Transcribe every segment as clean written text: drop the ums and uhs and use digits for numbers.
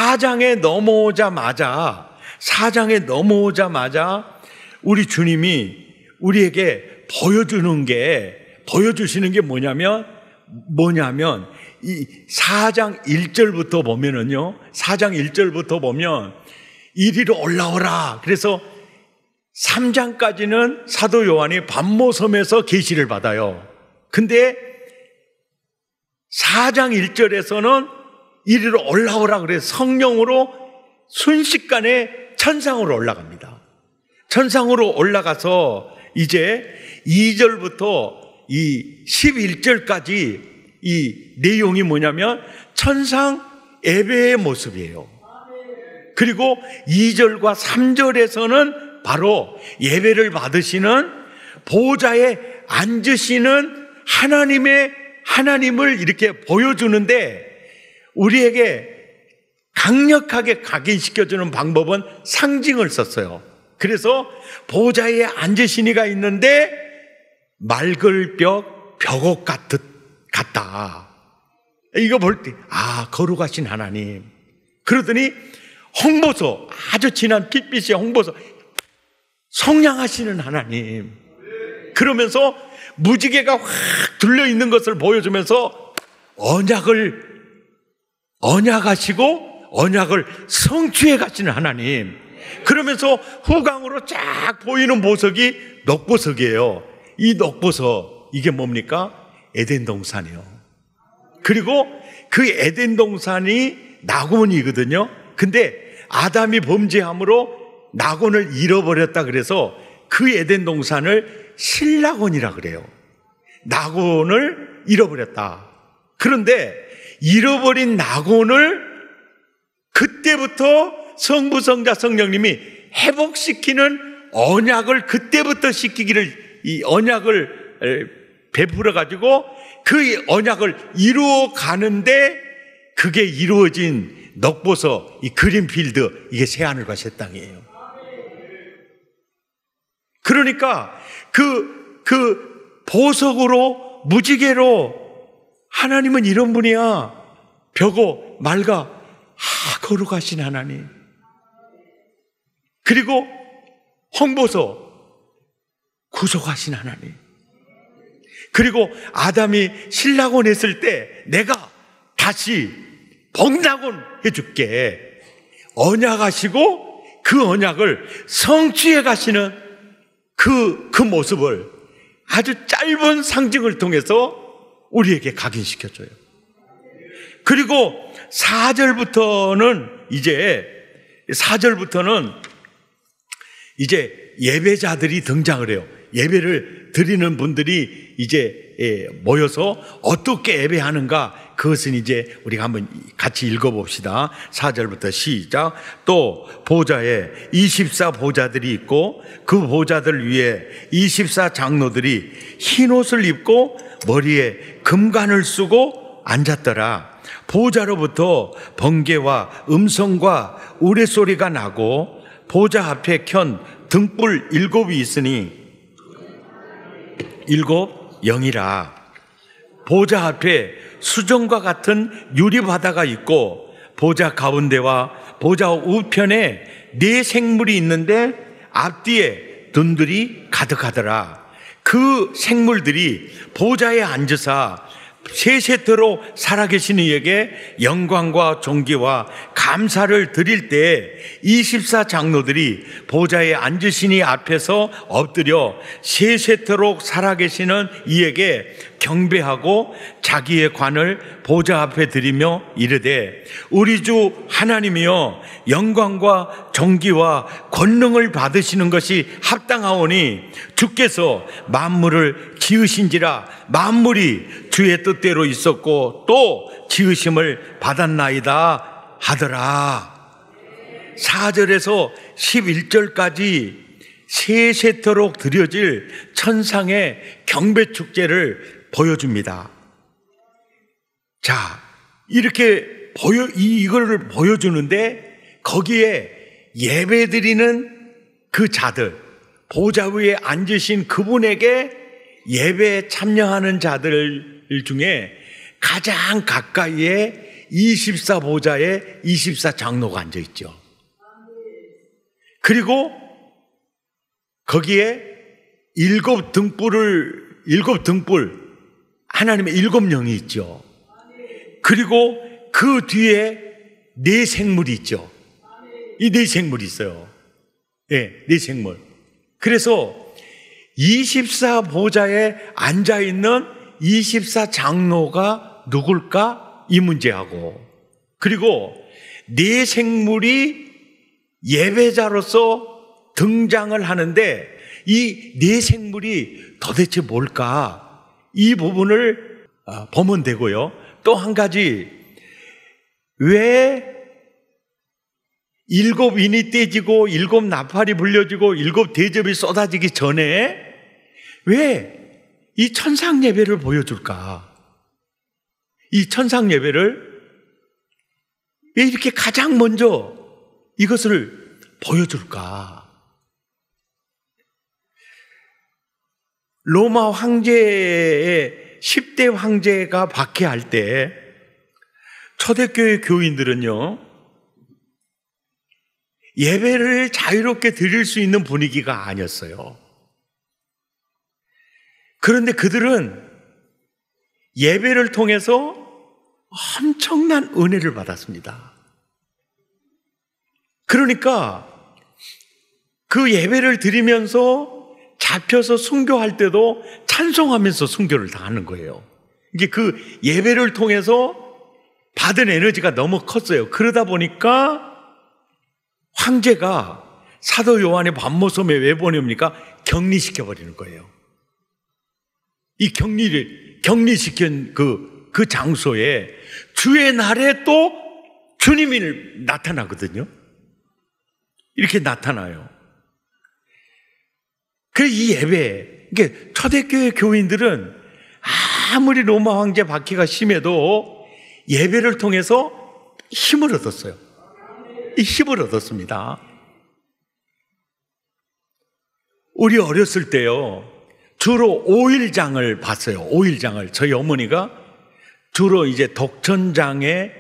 4장에 넘어오자마자 우리 주님이 우리에게 보여주시는 게 뭐냐면 이 4장 1절부터 보면은요, 4장 1절부터 보면 이리로 올라오라. 그래서 3장까지는 사도 요한이 밤모섬에서 계시를 받아요. 근데 4장 1절에서는 이리로 올라오라 그래서 성령으로 순식간에 천상으로 올라갑니다. 천상으로 올라가서 이제 2절부터 이 11절까지 이 내용이 뭐냐면 천상 예배의 모습이에요. 그리고 2절과 3절에서는 바로 예배를 받으시는 보좌에 앉으시는 하나님을 이렇게 보여주는데, 우리에게 강력하게 각인시켜주는 방법은 상징을 썼어요. 그래서 보좌에 앉으신 이가 있는데 맑을 벽옥 같다. 이거 볼 때 거룩하신 하나님. 그러더니 홍보소, 아주 진한 빛빛의 홍보소, 성량하시는 하나님. 그러면서 무지개가 확 둘러있는 것을 보여주면서 언약하시고 언약을 성취해 가시는 하나님. 그러면서 후광으로 쫙 보이는 보석이 녹보석이에요. 이 녹보석, 이게 뭡니까? 에덴 동산이요. 그리고 그 에덴 동산이 낙원이거든요. 근데 아담이 범죄함으로 낙원을 잃어버렸다 그래서 그 에덴 동산을 신낙원이라 그래요. 낙원을 잃어버렸다. 그런데 잃어버린 낙원을 그때부터 성부, 성자, 성령님이 회복시키는 언약을 그때부터 시키기를, 이 언약을 베풀어 가지고 그 언약을 이루어 가는데, 그게 이루어진 녹보석, 이 그린필드, 이게 새하늘과 새 땅이에요. 그러니까 그 보석으로, 무지개로 하나님은 이런 분이야. 벽오, 맑아, 거룩하신 하나님. 그리고 홍보석, 구속하신 하나님. 그리고 아담이 신낙원 했을 때 내가 다시 복낙원 해줄게. 언약하시고 그 언약을 성취해 가시는 그 모습을 아주 짧은 상징을 통해서 우리에게 각인시켜줘요. 그리고 4절부터는 이제 예배자들이 등장을 해요. 예배를 드리는 분들이 이제 모여서 어떻게 예배하는가, 그것은 이제 우리가 한번 같이 읽어봅시다. 4절부터 시작. 또 보좌에 24보좌들이 있고 그 보좌들 위에 24장로들이 흰옷을 입고 머리에 금관을 쓰고 앉았더라. 보좌로부터 번개와 음성과 우레소리가 나고 보좌 앞에 켠 등불 7이 있으니 7 영이라. 보좌 앞에 수정과 같은 유리바다가 있고 보좌 가운데와 보좌 우편에 4 생물이 있는데 앞뒤에 둔들이 가득하더라. 그 생물들이 보좌에 앉으사 세세토록 살아계신 이에게 영광과 존귀와 감사를 드릴 때 24장로들이 보좌에 앉으신 이 앞에서 엎드려 세세토록 살아계시는 이에게 경배하고 자기의 관을 보좌 앞에 드리며 이르되, 우리 주 하나님이여, 영광과 존귀와 권능을 받으시는 것이 합당하오니 주께서 만물을 지으신지라 만물이 주의 뜻대로 있었고 또 지으심을 받았나이다 하더라. 4절에서 11절까지 세세토록 드려질 천상의 경배 축제를 보여줍니다. 자, 이렇게 이거를 보여주는데 거기에 예배드리는 그 자들, 보좌 위에 앉으신 그분에게 예배에 참여하는 자들 중에 가장 가까이에 24보좌에 24장로가 앉아 있죠. 그리고 거기에 일곱 등불, 하나님의 일곱 영이 있죠. 그리고 그 뒤에 네 생물이 있죠. 이 네 생물이 있어요. 네 생물. 그래서 24보좌에 앉아있는 24장로가 누굴까? 이 문제하고, 그리고 네 생물이 예배자로서 등장을 하는데 이 네 생물이 도대체 뭘까? 이 부분을 보면 되고요. 또 한 가지, 왜 일곱 인이 떼지고 일곱 나팔이 불려지고 일곱 대접이 쏟아지기 전에 왜 이 천상 예배를 보여줄까? 이 천상 예배를 왜 이렇게 가장 먼저 이것을 보여줄까? 로마 황제의 10대 황제가 박해할 때 초대교회 교인들은요, 예배를 자유롭게 드릴 수 있는 분위기가 아니었어요. 그런데 그들은 예배를 통해서 엄청난 은혜를 받았습니다. 그러니까 그 예배를 드리면서 잡혀서 순교할 때도 찬송하면서 순교를 당하는 거예요. 이게 그 예배를 통해서 받은 에너지가 너무 컸어요. 그러다 보니까 황제가 사도 요한의 반모섬에 왜 보냅니까? 격리시켜버리는 거예요. 이 격리시킨 그 장소에 주의 날에 또 주님이 나타나거든요. 이렇게 나타나요. 그래서 이 예배, 이게 초대교회 교인들은 아무리 로마 황제 박해가 심해도 예배를 통해서 힘을 얻었어요. 이 힘을 얻었습니다. 우리 어렸을 때요, 주로 5일장을 봤어요. 5일장을. 저희 어머니가 주로 이제 독천장에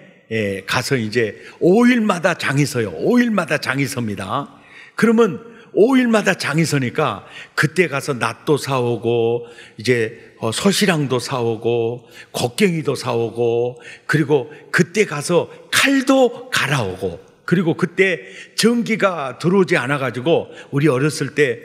가서 이제 5일마다 장이 서요. 5일마다 장이 섭니다. 그러면 5일마다 장이 서니까 그때 가서 낫도 사오고 이제 서시랑도 사오고 곡괭이도 사오고, 그리고 그때 가서 칼도 갈아오고, 그리고 그때 전기가 들어오지 않아가지고 우리 어렸을 때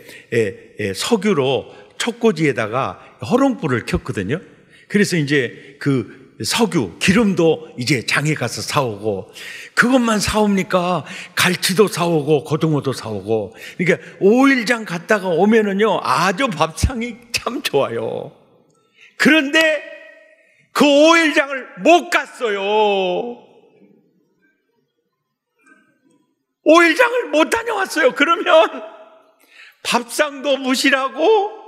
석유로 촉꽂이에다가 호롱불을 켰거든요. 그래서 이제 그 석유, 기름도 이제 장에 가서 사오고, 그것만 사옵니까? 갈치도 사오고 고등어도 사오고. 그러니까 5일장 갔다가 오면은요, 아주 밥상이 참 좋아요. 그런데 그 5일장을 못 갔어요. 5일장을 못 다녀왔어요. 그러면 밥상도 무시라고,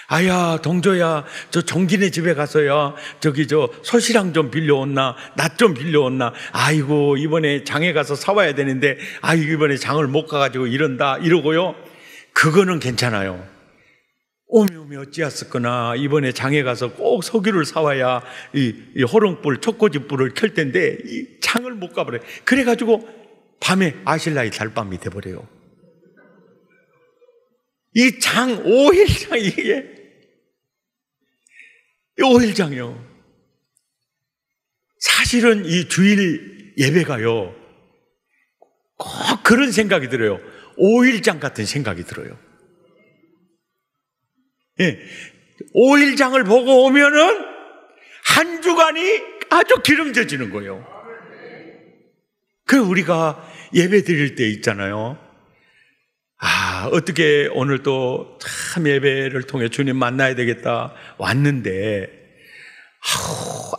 아야, 동조야, 저 종기네 집에 가서야 저기 저 소시랑 좀 빌려온나, 낫 좀 빌려온나. 아이고, 이번에 장에 가서 사와야 되는데, 아이고, 이번에 장을 못 가가지고 이러고요. 그거는 괜찮아요. 오미 어찌했었거나 이번에 장에 가서 꼭 석유를 사와야 이 호롱불, 촉꽂이불을 켤 텐데 이 장을 못 가버려요. 그래가지고 밤에 아실라이 달밤이 돼버려요. 이 장 5일장, 이게 5일장이요. 사실은 이 주일 예배가요, 꼭 그런 생각이 들어요. 5일장 같은 생각이 들어요. 예, 5일장을 보고 오면은 한 주간이 아주 기름져지는 거예요. 그 우리가 예배 드릴 때 있잖아요. 어떻게 오늘 또 참 예배를 통해 주님 만나야 되겠다 왔는데,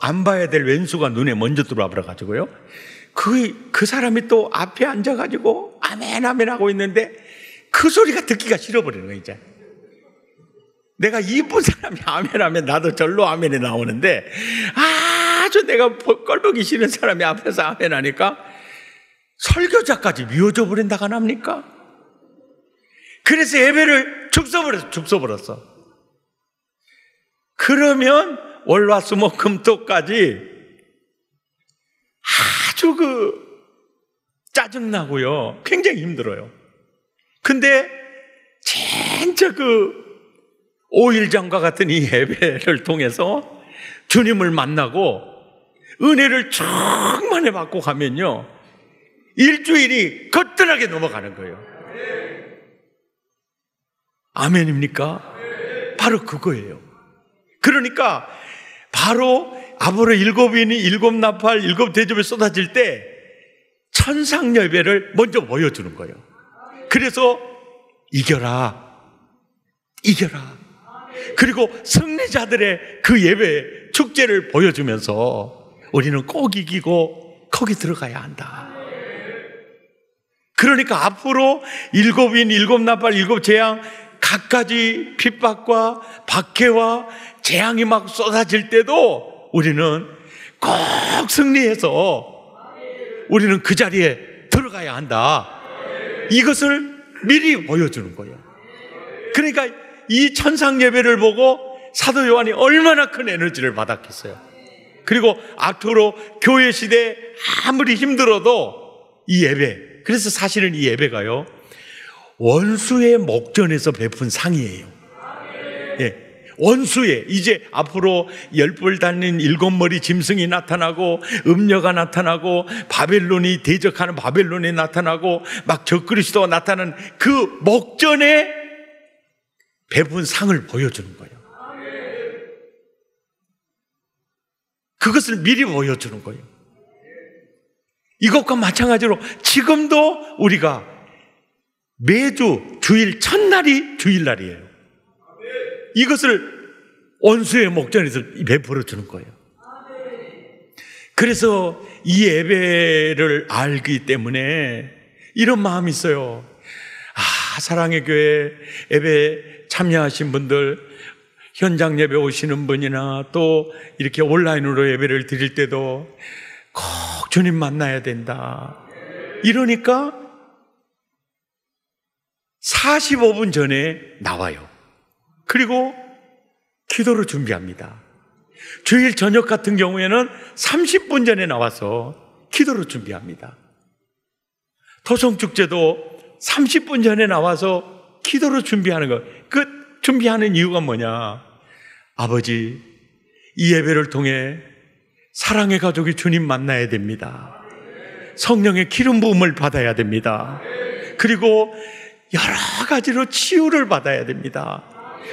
안 봐야 될 왼수가 눈에 먼저 들어와 버려가지고요. 그 사람이 또 앞에 앉아가지고 아멘 아멘 하고 있는데 그 소리가 듣기가 싫어버리는 거예요. 이제 내가 이쁜 사람이 아멘 하면 나도 절로 아멘이 나오는데, 아주 내가 꼴보기 싫은 사람이 앞에서 아멘 하니까 설교자까지 미워져 버린다가 납니까? 그래서 예배를 죽서버렸어. 그러면 월화수목금토까지 아주 짜증나고요. 굉장히 힘들어요. 근데 진짜 5일장과 같은 이 예배를 통해서 주님을 만나고 은혜를 충만히 받고 가면요, 일주일이 거뜬하게 넘어가는 거예요. 아멘입니까? 바로 그거예요. 그러니까 바로 앞으로 7인이 7나팔 7대접에 쏟아질 때 천상 예배를 먼저 보여주는 거예요. 그래서 이겨라, 이겨라. 그리고 승리자들의 그 예배 축제를 보여주면서 우리는 꼭 이기고 거기 들어가야 한다. 그러니까 앞으로 7인 7나팔 7재앙 갖가지 핍박과 박해와 재앙이 막 쏟아질 때도 우리는 꼭 승리해서 우리는 그 자리에 들어가야 한다. 이것을 미리 보여주는 거예요. 그러니까 이 천상 예배를 보고 사도 요한이 얼마나 큰 에너지를 받았겠어요. 그리고 앞으로 교회 시대에 아무리 힘들어도 이 예배, 그래서 사실은 이 예배가요, 원수의 목전에서 베푼 상이에요. 예. 원수의, 이제 앞으로 10뿔 달린 7머리 짐승이 나타나고 음녀가 나타나고 바벨론이 대적하는 바벨론이 나타나고 막 적그리스도가 나타나는 그 목전에 베푼 상을 보여주는 거예요. 그것을 미리 보여주는 거예요. 이것과 마찬가지로 지금도 우리가 매주 주일 첫날이 주일날이에요. 이것을 원수의 목전에서 베풀어 주는 거예요. 그래서 이 예배를 알기 때문에 이런 마음이 있어요. 사랑의 교회 예배 참여하신 분들, 현장 예배 오시는 분이나 또 이렇게 온라인으로 예배를 드릴 때도 꼭 주님 만나야 된다. 이러니까 45분 전에 나와요. 그리고 기도로 준비합니다. 주일 저녁 같은 경우에는 30분 전에 나와서 기도로 준비합니다. 토성축제도 30분 전에 나와서 기도로 준비하는 거. 그 준비하는 이유가 뭐냐? 아버지, 이 예배를 통해 사랑의 가족이 주님 만나야 됩니다. 성령의 기름 부음을 받아야 됩니다. 그리고 여러 가지로 치유를 받아야 됩니다.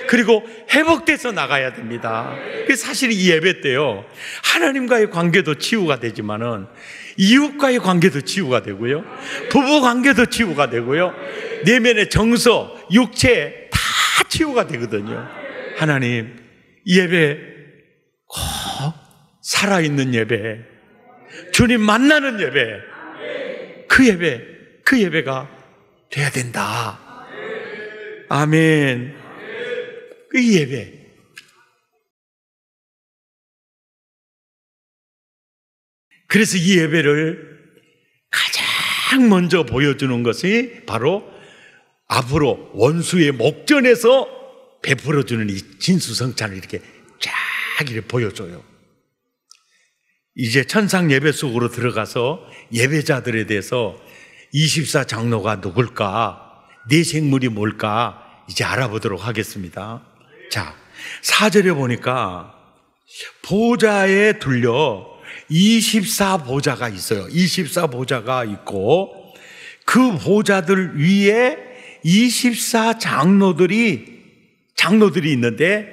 그리고 회복돼서 나가야 됩니다. 사실 이 예배 때요, 하나님과의 관계도 치유가 되지만은 이웃과의 관계도 치유가 되고요, 부부 관계도 치유가 되고요, 내면의 정서, 육체 다 치유가 되거든요. 하나님, 이 예배 꼭 살아있는 예배, 주님 만나는 예배, 그 예배가 돼야 된다. 아멘. 이 예배. 그래서 이 예배를 가장 먼저 보여주는 것이 바로 앞으로 원수의 목전에서 베풀어주는 이 진수성찬을 이렇게 쫙 이렇게 보여줘요. 이제 천상 예배 속으로 들어가서 예배자들에 대해서 24장로가 누굴까, 네 생물이 뭘까 이제 알아보도록 하겠습니다. 자, 4절에 보니까 보좌에 둘려 24보좌가 있어요. 24보좌가 있고 그 보좌들 위에 24장로들이 있는데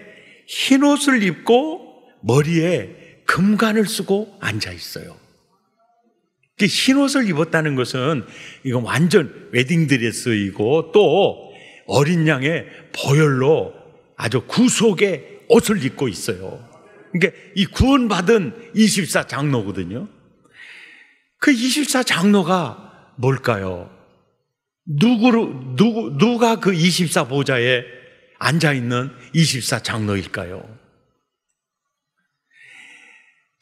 흰옷을 입고 머리에 금관을 쓰고 앉아 있어요. 흰옷을 입었다는 것은 이건 완전 웨딩드레스이고 또 어린 양의 보혈로 아주 구속의 옷을 입고 있어요. 그러니까 이 구원받은 24장로거든요. 그 24장로가 뭘까요? 누가 그 24보좌에 앉아있는 24장로일까요?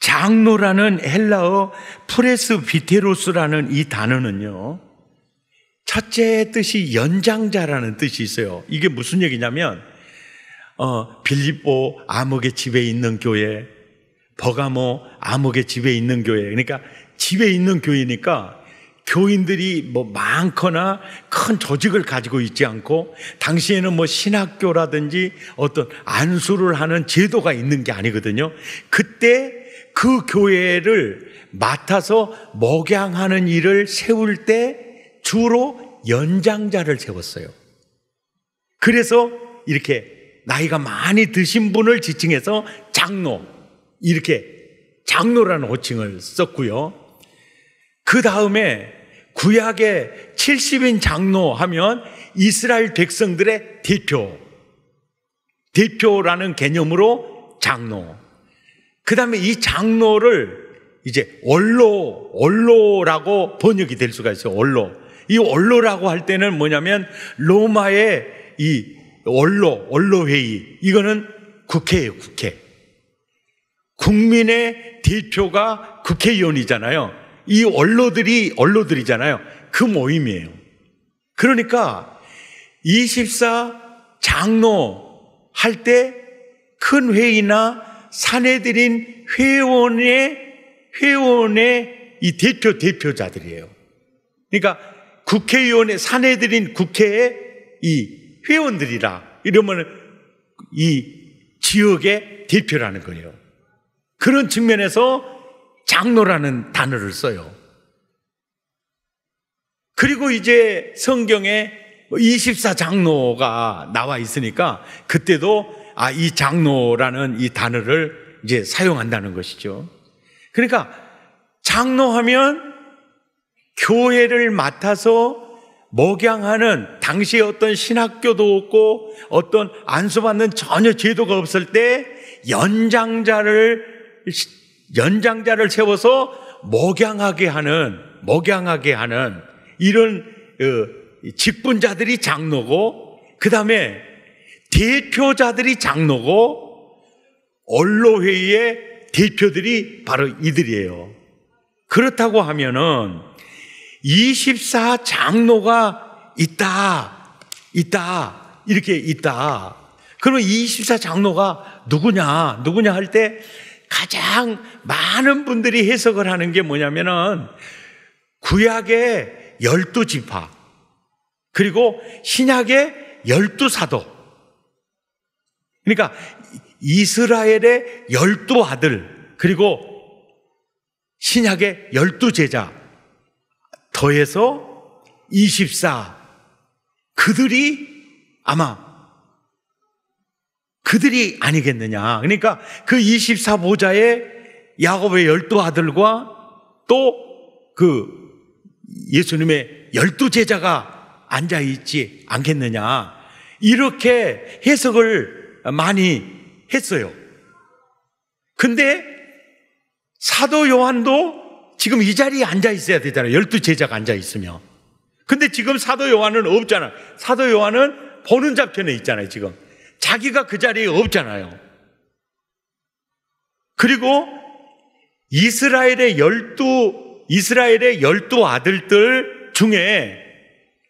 장로라는 헬라어 프레스비테로스라는 이 단어는요, 첫째 뜻이 연장자라는 뜻이 있어요. 이게 무슨 얘기냐면 빌립보 암흑의 집에 있는 교회, 버가모 암흑의 집에 있는 교회, 그러니까 집에 있는 교회니까 교인들이 뭐 많거나 큰 조직을 가지고 있지 않고, 당시에는 뭐 신학교라든지 어떤 안수를 하는 제도가 있는 게 아니거든요. 그때 그 교회를 맡아서 목양하는 일을 세울 때 주로 연장자를 세웠어요. 그래서 이렇게 나이가 많이 드신 분을 지칭해서 장로, 이렇게 장로라는 호칭을 썼고요. 그 다음에 구약의 70인 장로 하면 이스라엘 백성들의 대표라는 개념으로 장로. 그 다음에 이 장로를 이제 원로라고 번역이 될 수가 있어요. 이 원로라고 할 때는 뭐냐면 로마의 이 원로회의, 이거는 국회예요, 국회. 국민의 대표가 국회의원이잖아요. 이 원로들이잖아요. 그 모임이에요. 그러니까 24 장로 할 때 큰 회의나 산헤드린 회원의 이 대표자들이에요. 그러니까 국회의원의 산헤드린 국회의 이 회원들이라 이러면 이 지역의 대표라는 거예요. 그런 측면에서 장로라는 단어를 써요. 그리고 이제 성경에 24 장로가 나와 있으니까 그때도 이 장로라는 이 단어를 이제 사용한다는 것이죠. 그러니까 장로하면 교회를 맡아서 목양하는, 당시에 어떤 신학교도 없고 어떤 안수받는 전혀 제도가 없을 때 연장자를 세워서 목양하게 하는 이런 직분자들이 장로고, 그 다음에 대표자들이 장로고, 원로회의의 대표들이 바로 이들이에요. 그렇다고 하면은 24 장로가 있다. 그러면 24 장로가 누구냐 할 때 가장 많은 분들이 해석을 하는 게 뭐냐면은 구약의 12지파, 그리고 신약의 12사도, 그러니까 이스라엘의 12아들, 그리고 신약의 12제자 더해서 24, 그들이 아니겠느냐. 그러니까 그 24보좌에 야곱의 12아들과 또 그 예수님의 12제자가 앉아있지 않겠느냐, 이렇게 해석을 많이 했어요. 근데 사도 요한도 지금 이 자리에 앉아있어야 되잖아요. 12제자가 앉아있으면. 근데 지금 사도 요한은 없잖아요. 사도 요한은 보는 좌편에 있잖아요. 지금 자기가 그 자리에 없잖아요. 그리고 이스라엘의 12 아들들 중에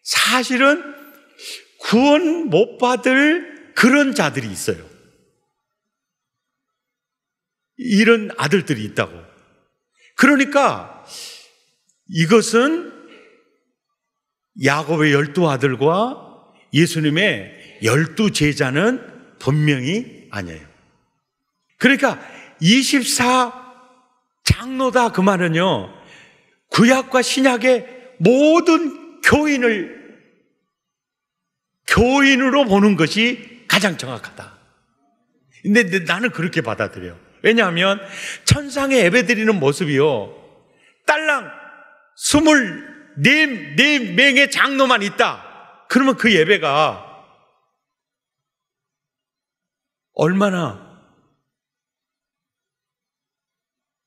사실은 구원 못 받을 그런 자들이 있어요. 이런 아들들이 있다고. 그러니까 이것은 야곱의 12아들과 예수님의 12제자는 분명히 아니에요. 그러니까 24 장로다 그 말은요, 구약과 신약의 모든 교인으로 보는 것이 가장 정확하다. 근데 나는 그렇게 받아들여요. 왜냐하면 천상에 예배드리는 모습이요, 딸랑 24명의 장로만 있다. 그러면 그 예배가 얼마나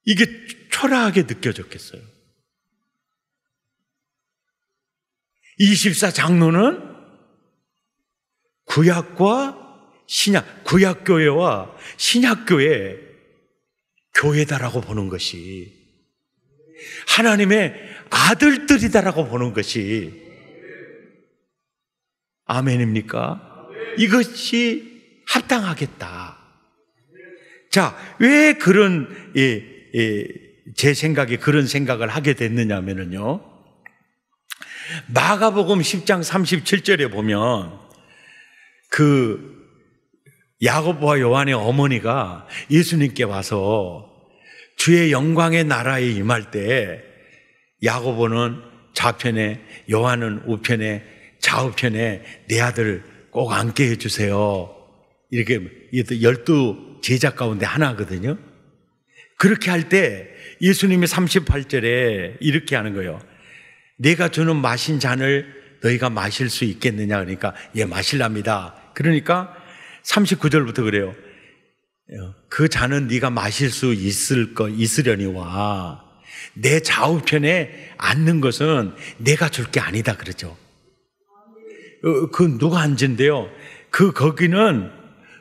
이게 초라하게 느껴졌겠어요. 24 장로는 구약과 신약, 구약교회와 신약교회 교회다라고 보는 것이, 하나님의 아들들이다라고 보는 것이, 아멘입니까? 이것이 합당하겠다. 자, 왜 그런 제 생각에 그런 생각을 하게 됐느냐면요, 마가복음 10장 37절에 보면 그 야고보와 요한의 어머니가 예수님께 와서 주의 영광의 나라에 임할 때 야고보는 좌편에, 요한은 우편에, 좌우편에 내 아들 꼭 앉게 해주세요. 이렇게 12제자 가운데 하나거든요. 그렇게 할 때 예수님이 38절에 이렇게 하는 거예요. 내가 주는 마신 잔을 너희가 마실 수 있겠느냐? 그러니까 예, 마실랍니다. 그러니까 39절부터 그래요. 그 잔은 네가 마실 수 있으려니와 내 좌우편에 앉는 것은 내가 줄 게 아니다 그러죠. 그 누가 앉은데요? 거기는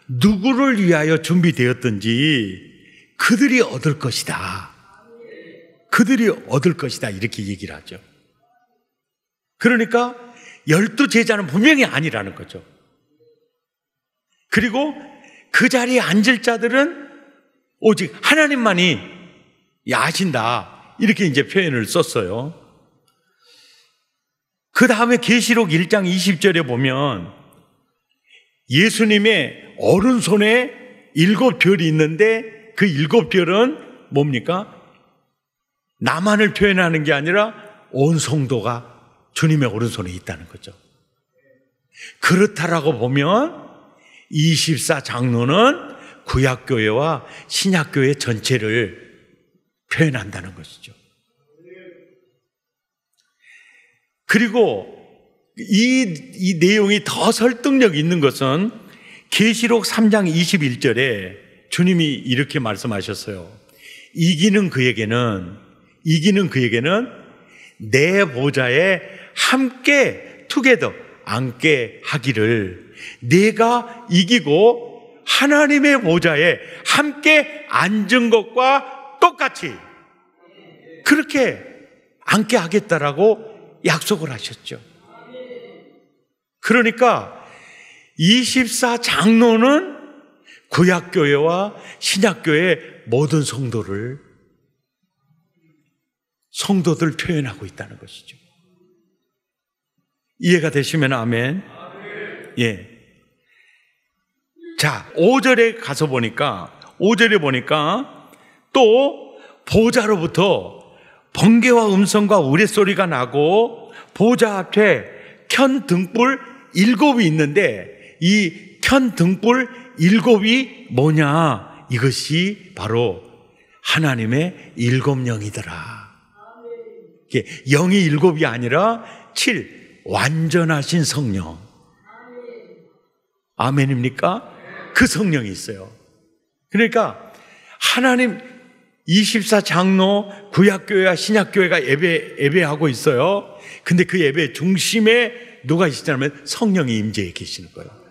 누구를 위하여 준비되었든지 그들이 얻을 것이다. 그들이 얻을 것이다. 이렇게 얘기를 하죠. 그러니까 12제자는 분명히 아니라는 거죠. 그리고 그 자리에 앉을 자들은 오직 하나님만이 아신다. 이렇게 이제 표현을 썼어요. 그 다음에 계시록 1장 20절에 보면 예수님의 오른손에 7별이 있는데 그 7별은 뭡니까? 나만을 표현하는 게 아니라 온 성도가 주님의 오른손에 있다는 거죠. 그렇다라고 보면 24장로는 구약교회와 신약교회 전체를 표현한다는 것이죠. 그리고 이 내용이 더 설득력 있는 것은 계시록 3장 21절에 주님이 이렇게 말씀하셨어요. 이기는 그에게는 내 보좌에 함께 투게더 앉게 하기를, 내가 이기고 하나님의 보좌에 함께 앉은 것과 똑같이 그렇게 앉게 하겠다라고 약속을 하셨죠. 그러니까 24장로는 구약교회와 신약교회 모든 성도들 표현하고 있다는 것이죠. 이해가 되시면 아멘. 예. 자, 5절에 가서 보니까, 5절에 보니까 또 보좌로부터 번개와 음성과 우레소리가 나고 보좌 앞에 켠 등불 7이 있는데 이 켠 등불 7이 뭐냐? 이것이 바로 하나님의 7영이더라. 영이 7이 아니라 7, 완전하신 성령. 아멘입니까? 그 성령이 있어요. 그러니까 하나님 24장로 구약교회와 신약교회가 예배하고 있어요. 근데 그 예배 중심에 누가 있으냐면 성령이 임재해 계시는 거예요.